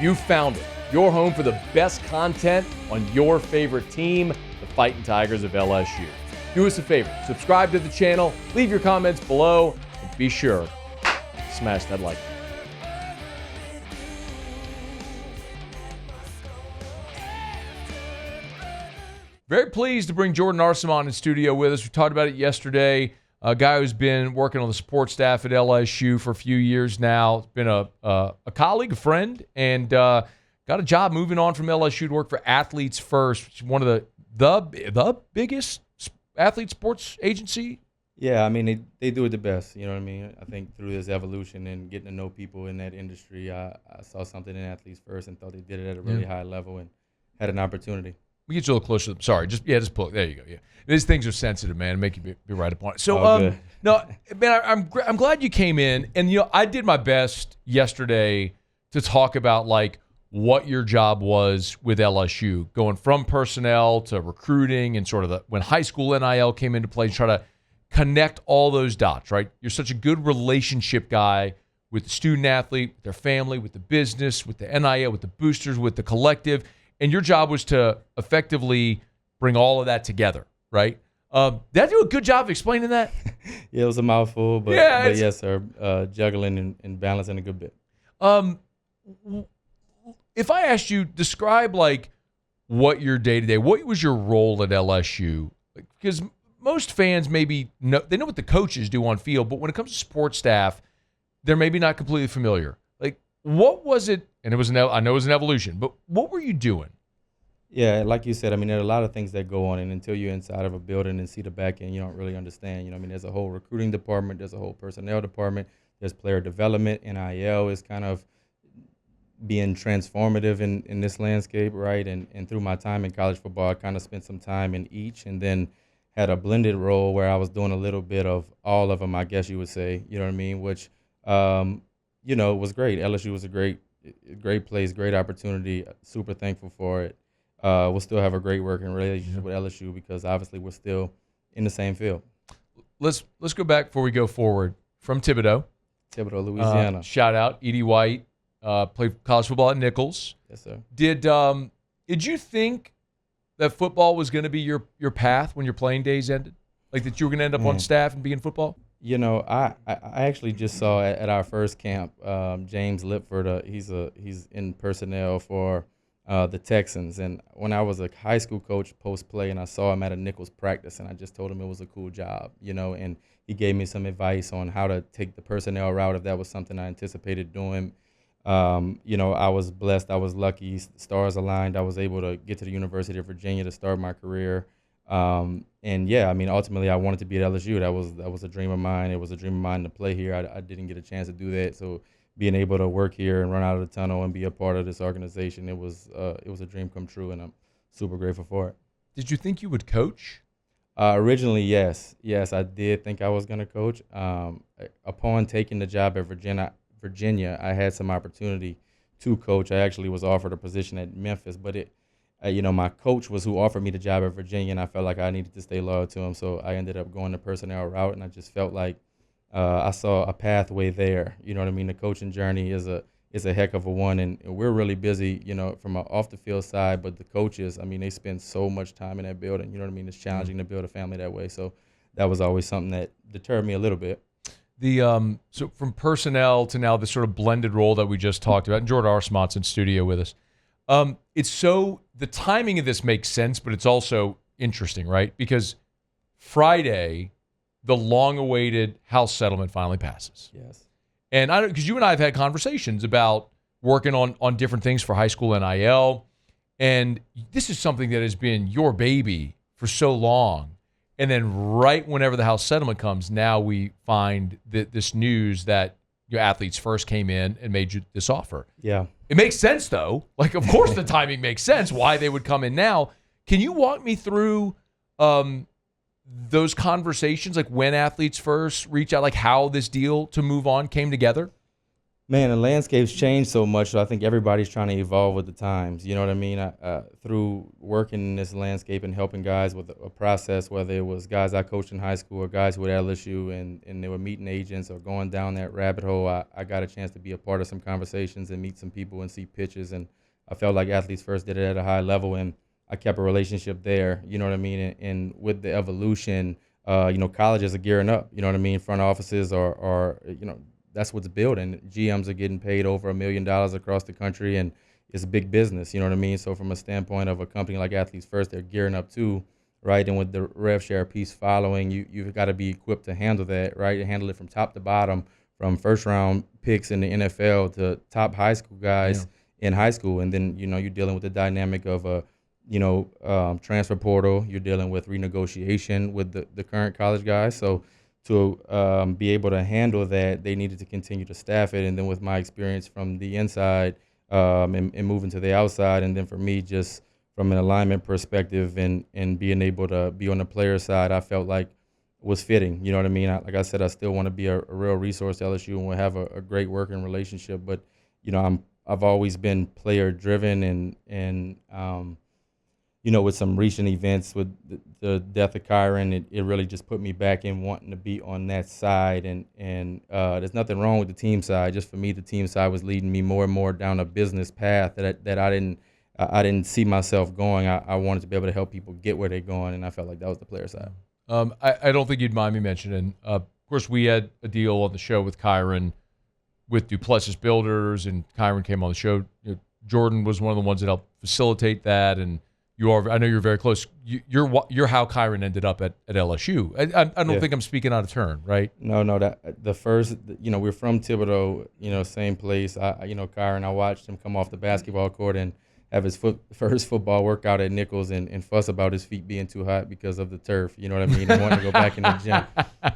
You found it. Your home for the best content on your favorite team, the Fighting Tigers of LSU. Do us a favor, subscribe to the channel, leave your comments below, and be sure to smash that like button. Very pleased to bring Jordan Arcement in studio with us. We talked about it yesterday. A guy who's been working on the support staff at LSU for a few years now. Been a colleague, a friend, and got a job moving on from LSU to work for Athletes First, which is one of the biggest athlete sports agency. Yeah, I mean, they do it the best. You know what I mean? I think through this evolution and getting to know people in that industry, I saw something in Athletes First and thought they did it at a really high level and had an opportunity. We get you a little closer. Sorry, just pull. There you go. Yeah, these things are sensitive, man. Make you be right upon it. So, no, man, I'm glad you came in, and I did my best yesterday to talk about like what your job was with LSU, going from personnel to recruiting, and sort of when high school NIL came into play, try to connect all those dots. Right, you're such a good relationship guy with the student athlete, with their family, with the business, with the NIL, with the boosters, with the collective. And your job was to effectively bring all of that together, right? Did I do a good job of explaining that? Yeah, it was a mouthful, but yes, sir. Juggling and balancing a good bit. If I asked you, describe like what your day-to-day, what was your role at LSU? Because most fans maybe know what the coaches do on field, but when it comes to sports staff, they're maybe not completely familiar. Like, what was it? And I know it was an evolution, but what were you doing? Yeah, like you said, I mean, there are a lot of things that go on, and until you're inside of a building and see the back end, you don't really understand. You know, I mean, there's a whole recruiting department, there's a whole personnel department, there's player development, NIL is kind of being transformative in this landscape, right? And through my time in college football, I kind of spent some time in each, and then had a blended role where I was doing a little bit of all of them, I guess you would say. You know what I mean? Which, was great. LSU was a great place, great opportunity. Super thankful for it. We'll still have a great working relationship with LSU because obviously we're still in the same field. Let's go back before we go forward from Thibodaux, Louisiana. Shout out Edie White. Played college football at Nichols. Yes, sir. Did you think that football was going to be your path when your playing days ended? Like that you were going to end up on staff and be in football? You know, I actually just saw at our first camp, James Lipford. He's in personnel for the Texans, and when I was a high school coach post play, and I saw him at a Nichols practice, and I just told him it was a cool job, and he gave me some advice on how to take the personnel route if that was something I anticipated doing. I was blessed, I was lucky, stars aligned. I was able to get to the University of Virginia to start my career. Ultimately I wanted to be at LSU. That was a dream of mine. It was a dream of mine to play here. I didn't get a chance to do that. So being able to work here and run out of the tunnel and be a part of this organization, it was a dream come true, and I'm super grateful for it. Did you think you would coach? Originally, yes. Yes, I did think I was going to coach. Upon taking the job at Virginia, I had some opportunity to coach. I actually was offered a position at Memphis, but my coach was who offered me the job at Virginia, and I felt like I needed to stay loyal to him. So I ended up going the personnel route, and I just felt like I saw a pathway there. You know what I mean? The coaching journey is a heck of a one, and we're really busy, from an off the field side. But the coaches, I mean, they spend so much time in that building. You know what I mean? It's challenging to build a family that way. So that was always something that deterred me a little bit. So from personnel to now this sort of blended role that we just talked about, and Jordan Arcement's in studio with us. The timing of this makes sense, but it's also interesting, right? Because Friday, the long-awaited House settlement finally passes. Yes. And because you and I have had conversations about working on different things for high school NIL, and this is something that has been your baby for so long. And then right whenever the House settlement comes, now we find this news that your Athletes First came in and made you this offer. Yeah. It makes sense, though. Like, of course the timing makes sense, why they would come in now. Can you walk me through those conversations, like when Athletes First reached out, like how this deal to move on came together? Man, the landscape's changed so much, so I think everybody's trying to evolve with the times. You know what I mean? Through working in this landscape and helping guys with a process, whether it was guys I coached in high school or guys with LSU, and they were meeting agents or going down that rabbit hole, I got a chance to be a part of some conversations and meet some people and see pitches. And I felt like Athletes First did it at a high level, and I kept a relationship there. You know what I mean? And with the evolution, colleges are gearing up. You know what I mean? Front offices are that's what's building. GMs are getting paid over $1 million across the country, and it's big business. You know what I mean? So from a standpoint of a company like Athletes First, they're gearing up too, right? And with the rev share piece following, you've got to be equipped to handle that, right? Handle it from top to bottom, from first round picks in the NFL to top high school guys in high school, and then you're dealing with the dynamic of a transfer portal. You're dealing with renegotiation with the current college guys. So to be able to handle that, they needed to continue to staff it. And then with my experience from the inside and moving to the outside, and then for me, just from an alignment perspective and being able to be on the player side, I felt like was fitting. You know what I mean? Like I said, I still want to be a real resource to LSU, and we'll have a great working relationship. But I've always been player driven, and with some recent events with the death of Kairen, it really just put me back in wanting to be on that side. And there's nothing wrong with the team side. Just for me, the team side was leading me more and more down a business path that I didn't see myself going. I wanted to be able to help people get where they're going, and I felt like that was the player side. I don't think you'd mind me mentioning. Of course, we had a deal on the show with Kairen, with Duplessis Builders, and Kairen came on the show. Jordan was one of the ones that helped facilitate that, and I know you're very close. You're how Kairen ended up at LSU. I don't think I'm speaking out of turn, right? No. That the first, we're from Thibodeau, same place. Kairen, I watched him come off the basketball court and have his first football workout at Nichols and fuss about his feet being too hot because of the turf. You know what I mean? And wanting to go back in the gym.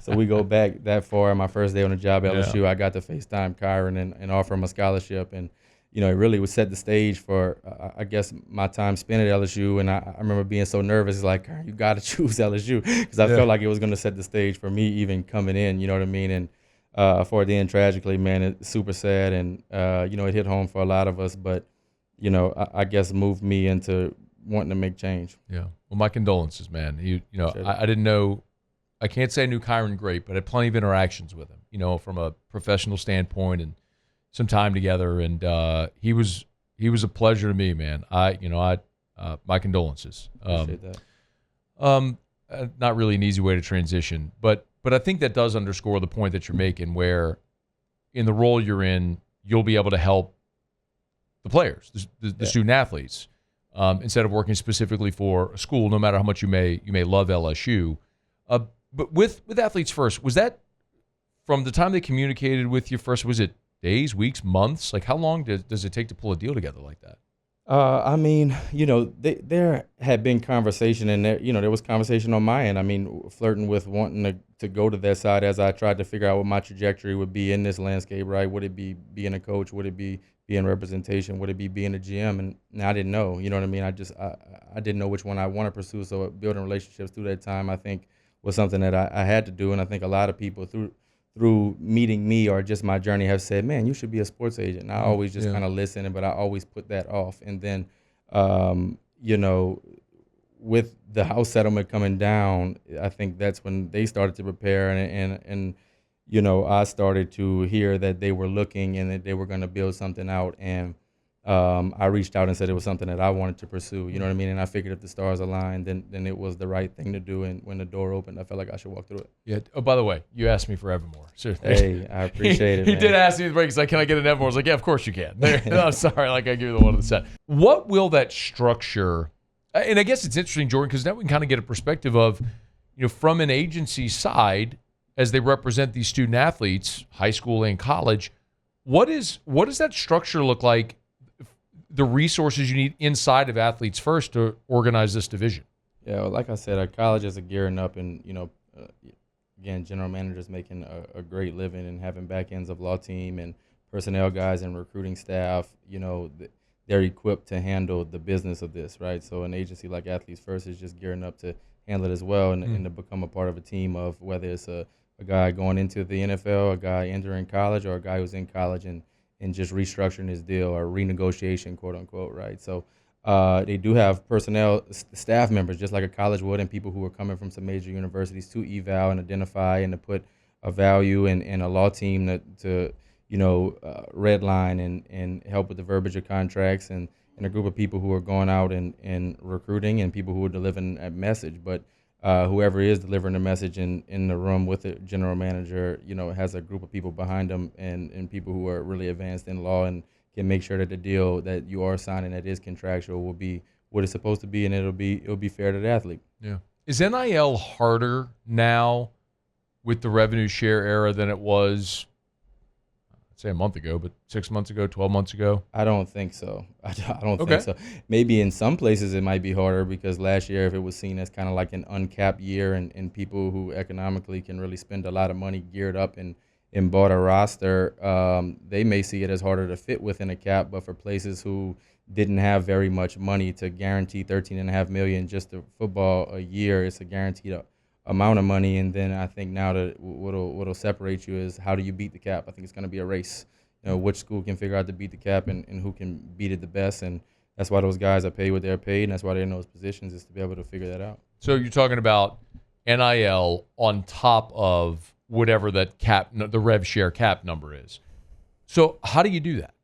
So we go back that far. My first day on the job at LSU, I got to FaceTime Kairen and offer him a scholarship. And it really would set the stage for, I guess, my time spent at LSU. And I remember being so nervous. It's like, you got to choose LSU, because I felt like it was going to set the stage for me even coming in. You know what I mean? And for the end, tragically, man, it's super sad. And, it hit home for a lot of us. But, I guess moved me into wanting to make change. Yeah. Well, my condolences, man. I didn't know. I can't say I knew Kairen great, but I had plenty of interactions with him, from a professional standpoint, and some time together, and he was a pleasure to me, man. My condolences. Appreciate that. Not really an easy way to transition, but I think that does underscore the point that you're making, where in the role you're in, you'll be able to help the players, the student athletes, instead of working specifically for a school, no matter how much you may love LSU. But with Athletes First, was that from the time they communicated with you first? Was it days, weeks, months? Like, how long does it take to pull a deal together like that? There had been conversation, and there was conversation on my end. Flirting with wanting to go to that side as I tried to figure out what my trajectory would be in this landscape, right? Would it be being a coach? Would it be being representation? Would it be being a GM? And I didn't know, you know what I mean? I didn't know which one I want to pursue. So building relationships through that time, I think, was something that I had to do. And I think a lot of people through meeting me or just my journey have said, man, you should be a sports agent. And I always just kind of listen, but I always put that off. And then, with the house settlement coming down, I think that's when they started to prepare. And I started to hear that they were looking and that they were going to build something out. And I reached out and said it was something that I wanted to pursue. You know what I mean? And I figured if the stars aligned, then it was the right thing to do. And when the door opened, I felt like I should walk through it. Yeah. Oh, by the way, you asked me for Evermore. Seriously. Hey, I appreciate it. He did ask me the break. He's like, "Can I get an Evermore?" I was like, "Yeah, of course you can." I'm sorry. Like, I give you the one of the set. What will that structure? And I guess it's interesting, Jordan, because now we can kind of get a perspective of, from an agency side, as they represent these student athletes, high school and college. What does that structure look like? The resources you need inside of Athletes First to organize this division? Yeah, well, like I said, our colleges are gearing up, and again, general managers making a great living and having back ends of law team and personnel guys and recruiting staff. They're equipped to handle the business of this, right? So an agency like Athletes First is just gearing up to handle it as well, and to become a part of a team of whether it's a guy going into the NFL, a guy entering college, or a guy who's in college and and just restructuring his deal or renegotiation, quote unquote, right? So they do have personnel, staff members, just like a college would, and people who are coming from some major universities to eval and identify and to put a value in a law team to redline and help with the verbiage of contracts, and a group of people who are going out and recruiting, and people who are delivering a message. But whoever is delivering the message in the room with the general manager, has a group of people behind them and people who are really advanced in law and can make sure that the deal that you are signing that is contractual will be what it's supposed to be, and it'll be fair to the athlete. Yeah. Is NIL harder now with the revenue share era than it was, I'd say a month ago, but 6 months ago, 12 months ago? I don't think so. I don't think so. Maybe in some places it might be harder because last year, if it was seen as kind of like an uncapped year and people who economically can really spend a lot of money geared up and bought a roster, they may see it as harder to fit within a cap. But for places who didn't have very much money to guarantee $13.5 million just to football a year, it's a guaranteed amount of money. And then I think now that what'll separate you is how do you beat the cap. I think it's going to be a race. Which school can figure out to beat the cap and who can beat it the best. And that's why those guys are paid what they're paid, and that's why they're in those positions, is to be able to figure that out. So you're talking about NIL on top of whatever that cap, the rev share cap number is. So how do you do that?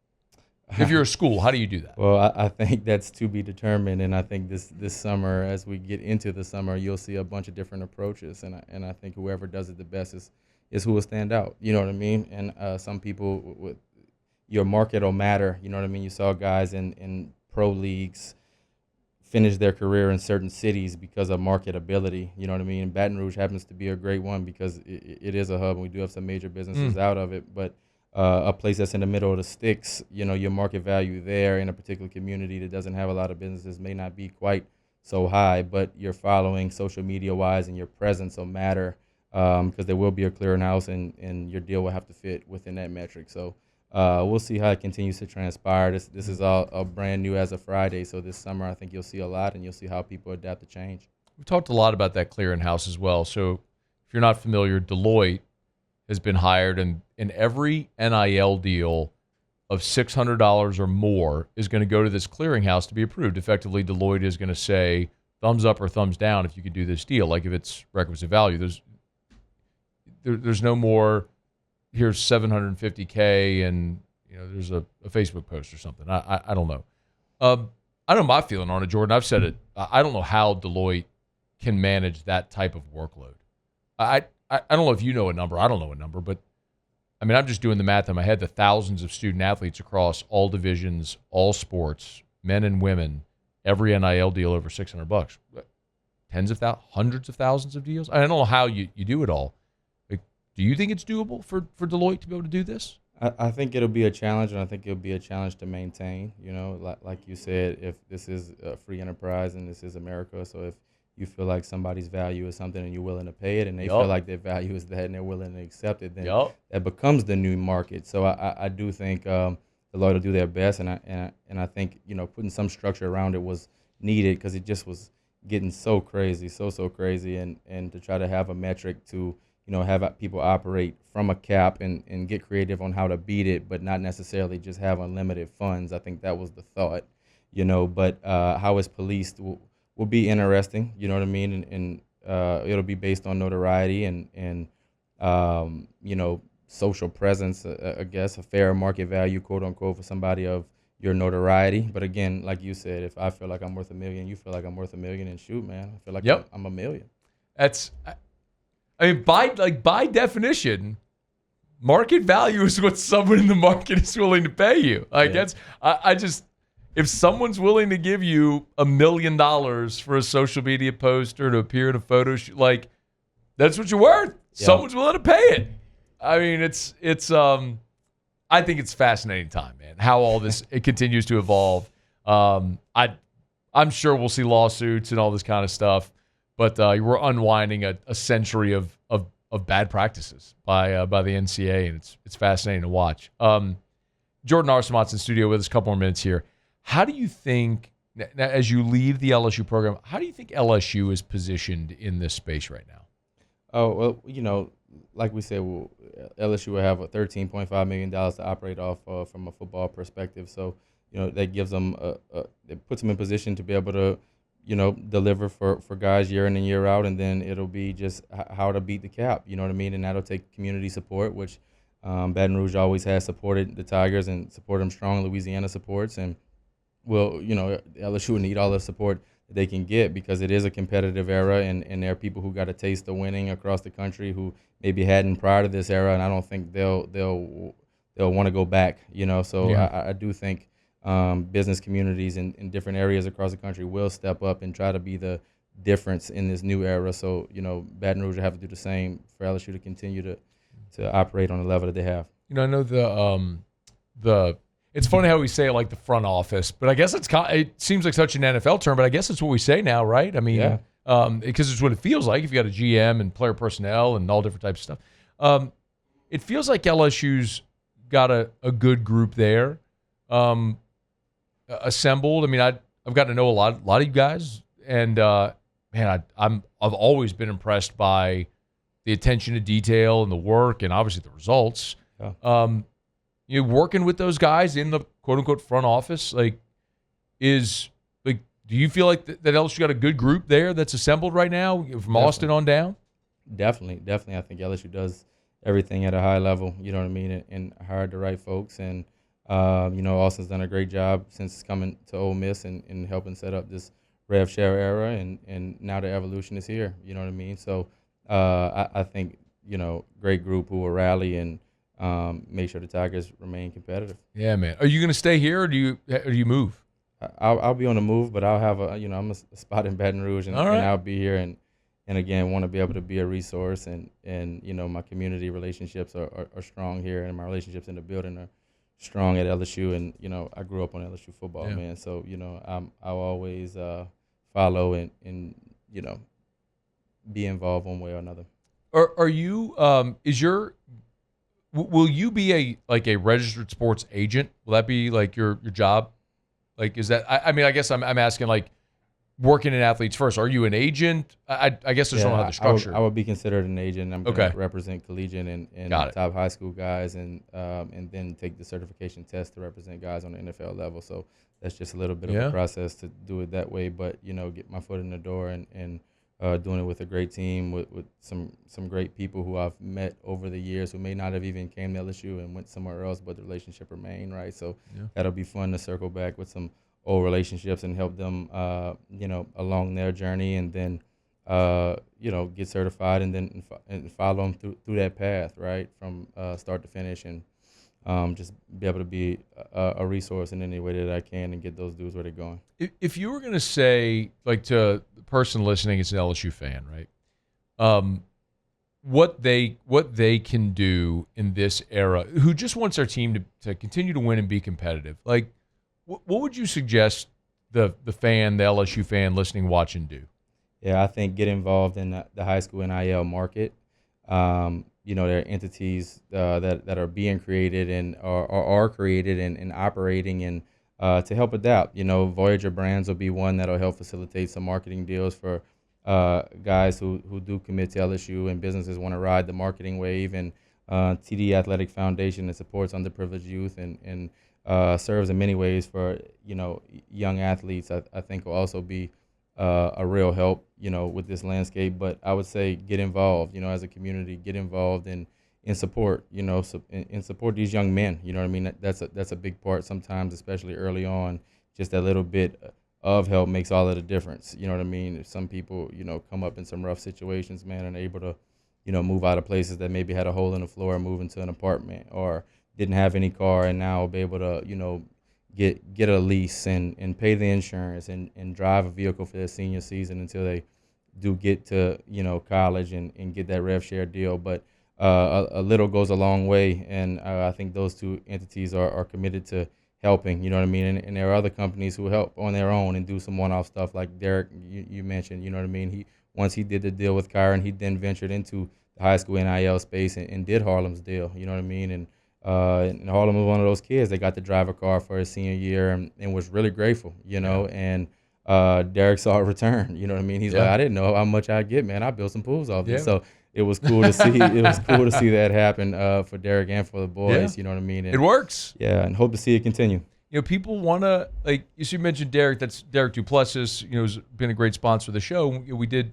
If you're a school, how do you do that? Well, I think that's to be determined, and I think this summer, as we get into the summer, you'll see a bunch of different approaches, and I think whoever does it the best is who will stand out. You know what I mean? And some people with your market will matter. You know what I mean? You saw guys in pro leagues finish their career in certain cities because of marketability. You know what I mean? And Baton Rouge happens to be a great one because it is a hub, and we do have some major businesses out of it, but a place that's in the middle of the sticks, your market value there in a particular community that doesn't have a lot of businesses may not be quite so high, but your following social media-wise and your presence will matter because there will be a clearinghouse, and your deal will have to fit within that metric. So we'll see how it continues to transpire. This is all brand new as of Friday, so this summer I think you'll see a lot, and you'll see how people adapt to change. We've talked a lot about that clearinghouse as well. So if you're not familiar, Deloitte has been hired, and in every NIL deal of $600 or more is going to go to this clearinghouse to be approved. Effectively, Deloitte is going to say thumbs up or thumbs down if you could do this deal. Like if it's requisite value, there's no more, here's $750K and there's a Facebook post or something. I don't know. I know my feeling on it, Jordan. I've said it. I don't know how Deloitte can manage that type of workload. I don't know if you know a number. I don't know a number, but I mean, I'm just doing the math in my head. The thousands of student athletes across all divisions, all sports, men and women, every NIL deal over $600. Tens of thousands, hundreds of thousands of deals. I don't know how you do it all. Like, do you think it's doable for Deloitte to be able to do this? I think it'll be a challenge, and I think it'll be a challenge to maintain. Like you said, if this is a free enterprise and this is America, so if you feel like somebody's value is something and you're willing to pay it, and they feel like their value is that and they're willing to accept it, then that becomes the new market. So I do think Deloitte will do their best, and I think putting some structure around it was needed because it just was getting so crazy, so crazy, and to try to have a metric to have people operate from a cap and get creative on how to beat it, but not necessarily just have unlimited funds. I think that was the thought, but how it's policed will be interesting, you know what I mean? And it'll be based on notoriety and social presence, I guess, a fair market value, quote unquote, for somebody of your notoriety. But again, like you said, if I feel like I'm worth $1 million, you feel like I'm worth $1 million, and shoot, man, I feel like I'm $1 million. By definition, market value is what someone in the market is willing to pay you. If someone's willing to give you $1 million for a social media post or to appear in a photo shoot, like that's what you're worth. Yeah. Someone's willing to pay it. I mean, it's. I think it's a fascinating time, man. How all this it continues to evolve. I'm sure we'll see lawsuits and all this kind of stuff, but we're unwinding a century of bad practices by the NCAA, and it's fascinating to watch. Jordan Arcement's in studio with us. A couple more minutes here. How do you think, as you leave the LSU program, how do you think LSU is positioned in this space right now? Oh, well, like we said, LSU will have a $13.5 million to operate off from a football perspective. So, that gives them, it puts them in position to be able to, deliver for guys year in and year out. And then it'll be just how to beat the cap, you know what I mean? And that'll take community support, which Baton Rouge always has supported the Tigers and support them strong. Louisiana supports. And LSU will need all the support that they can get because it is a competitive era, and there are people who got a taste of winning across the country who maybe hadn't prior to this era, and I don't think they'll want to go back. So Yeah. I do think business communities in different areas across the country will step up and try to be the difference in this new era. So Baton Rouge will have to do the same for LSU to continue to operate on the level that they have. I know the it's funny how we say it like the front office, but I guess it seems like such an NFL term, but I guess it's what we say now, right? I mean, Yeah. Because it's what it feels like if you got a GM and player personnel and all different types of stuff. It feels like LSU's got a good group there assembled. I mean, I've gotten to know a lot of you guys, and man, I've always been impressed by the attention to detail and the work, and obviously the results. Yeah. Working with those guys in the quote unquote front office, do you feel like that LSU got a good group there that's assembled right now from Austin on down? Definitely. I think LSU does everything at a high level, you know what I mean, and hired the right folks. And, Austin's done a great job since coming to Ole Miss and helping set up this rev share era, and now the evolution is here, you know what I mean? So I think, great group who will rally and make sure the Tigers remain competitive. Yeah, man. Are you going to stay here, or do you move? I'll be on the move, but I'll have I'm a spot in Baton Rouge, and I'll be here, and again, want to be able to be a resource, and my community relationships are strong here, and my relationships in the building are strong at LSU, and I grew up on LSU football, man. So I'll always follow and be involved one way or another. Are you will you be a registered sports agent? Will that be like your job? Like, is that? I mean, I guess I'm asking, like, working in athletes first. Are you an agent? I guess I don't know how the structure. I would be considered an agent. I'm going to represent collegiate and top high school guys, and then take the certification test to represent guys on the NFL level. So that's just a little bit of a process to do it that way. But get my foot in the door and doing it with a great team, with some great people who I've met over the years who may not have even came to LSU and went somewhere else, but the relationship remained, right? So that'll be fun to circle back with some old relationships and help them, along their journey, and then, get certified, and then and follow them through that path, right, from start to finish, and just be able to be a resource in any way that I can and get those dudes where they're going. If you were going to say, like, to the person listening, it's an LSU fan, right? What they can do in this era, who just wants their team to continue to win and be competitive, like, what would you suggest the LSU fan listening, watching do? Yeah, I think get involved in the high school NIL market. There are entities that are being created and are created and operating, and to help adapt. Voyager Brands will be one that'll help facilitate some marketing deals for guys who do commit to LSU, and businesses want to ride the marketing wave. And TD Athletic Foundation that supports underprivileged youth and serves in many ways for young athletes. I think will also be a real help with this landscape. But I would say get involved, as a community, get involved and support, and support these young men. You know what I mean? That's a big part sometimes, especially early on. Just that little bit of help makes all of the difference. You know what I mean? If some people, come up in some rough situations, man, and are able to, move out of places that maybe had a hole in the floor and move into an apartment, or didn't have any car and now will be able to, get a lease and pay the insurance and drive a vehicle for their senior season until they do get to, college and get that rev share deal. But a little goes a long way, and I think those two entities are committed to helping, you know what I mean? And there are other companies who help on their own and do some one-off stuff, like Derek, you mentioned, you know what I mean? Once he did the deal with Kairen, he then ventured into the high school NIL space and did Harlem's deal, you know what I mean? And Harlem was one of those kids that got to drive a car for his senior year and was really grateful, and Derek saw a return, you know what I mean? He's like, I didn't know how much I'd get, man. I built some pools off this. So it was cool to see. It was cool to see that happen for Derek and for the boys. You know what I mean? And, it works. Yeah, and hope to see it continue. People want to, like, you mentioned Derek. That's Derek Duplessis. Has been a great sponsor of the show. We did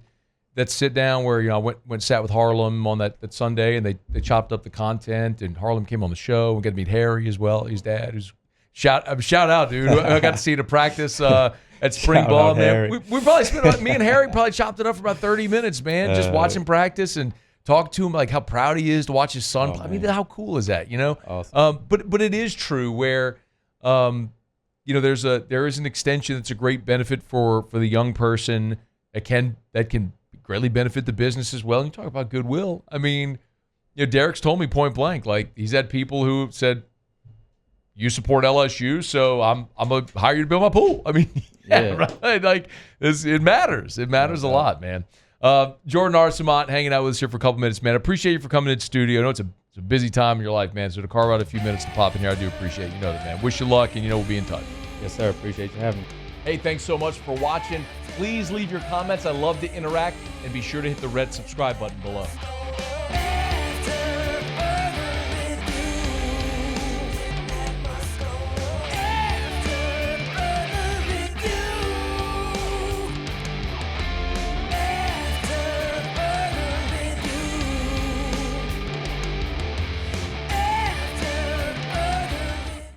that sit down where I went sat with Harlem on that Sunday, and they chopped up the content, and Harlem came on the show. We got to meet Harry as well, his dad. Who's shout out, dude. I got to see the practice at spring Shout ball, out, man. Harry. We probably spent me and Harry probably chopped it up for about 30 minutes, man, just watching practice and talk to him like how proud he is to watch his son play. I mean, how cool is that? Awesome. But it is true where there is an extension that's a great benefit for the young person that can greatly benefit the business as well. And you talk about goodwill. I mean, Derek's told me point blank, like, he's had people who said, "You support LSU, so I'm gonna hire you to build my pool." I mean, right? Like, it matters. It matters a lot, man. Jordan Arcement hanging out with us here for a couple minutes, man. I appreciate you for coming in the studio. I know it's a busy time in your life, man. So to carve out a few minutes to pop in here, I do appreciate it. You know that, man. Wish you luck, and we'll be in touch. Yes, sir. Appreciate you having me. Hey, thanks so much for watching. Please leave your comments. I love to interact, and be sure to hit the red subscribe button below.